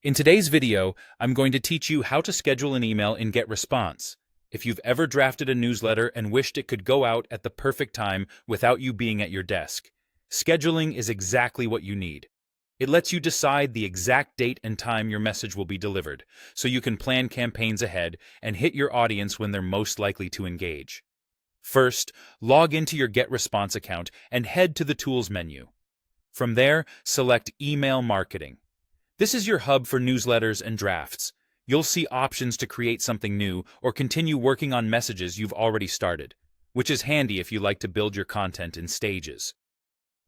In today's video, I'm going to teach you how to schedule an email in GetResponse. If you've ever drafted a newsletter and wished it could go out at the perfect time without you being at your desk, scheduling is exactly what you need. It lets you decide the exact date and time your message will be delivered, so you can plan campaigns ahead and hit your audience when they're most likely to engage. First, log into your GetResponse account and head to the Tools menu. From there, select Email Marketing. This is your hub for newsletters and drafts. You'll see options to create something new or continue working on messages you've already started, which is handy if you like to build your content in stages.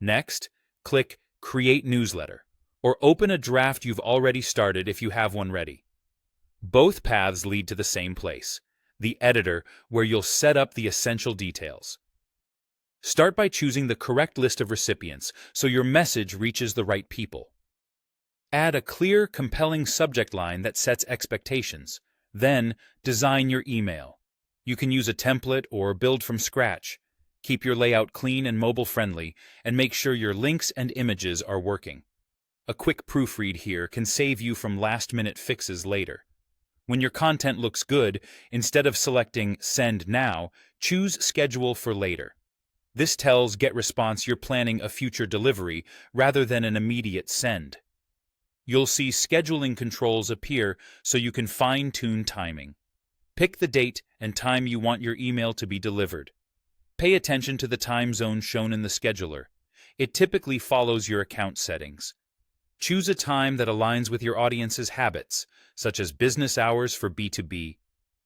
Next, click Create Newsletter, or open a draft you've already started if you have one ready. Both paths lead to the same place, the editor, where you'll set up the essential details. Start by choosing the correct list of recipients so your message reaches the right people. Add a clear, compelling subject line that sets expectations. Then, design your email. You can use a template or build from scratch. Keep your layout clean and mobile-friendly, and make sure your links and images are working. A quick proofread here can save you from last-minute fixes later. When your content looks good, instead of selecting Send Now, choose Schedule for Later. This tells GetResponse you're planning a future delivery rather than an immediate send. You'll see scheduling controls appear so you can fine-tune timing. Pick the date and time you want your email to be delivered. Pay attention to the time zone shown in the scheduler. It typically follows your account settings. Choose a time that aligns with your audience's habits, such as business hours for B2B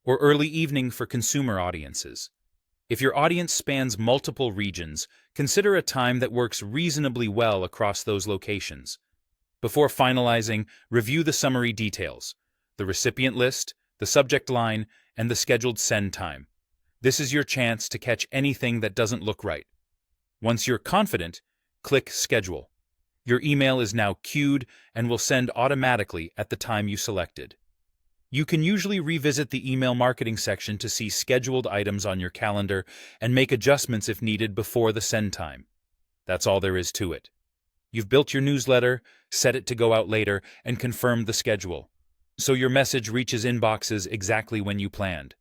or early evening for consumer audiences. If your audience spans multiple regions, consider a time that works reasonably well across those locations. Before finalizing, review the summary details, the recipient list, the subject line, and the scheduled send time. This is your chance to catch anything that doesn't look right. Once you're confident, click Schedule. Your email is now queued and will send automatically at the time you selected. You can usually revisit the email marketing section to see scheduled items on your calendar and make adjustments if needed before the send time. That's all there is to it. You've built your newsletter, set it to go out later, and confirmed the schedule, so your message reaches inboxes exactly when you planned.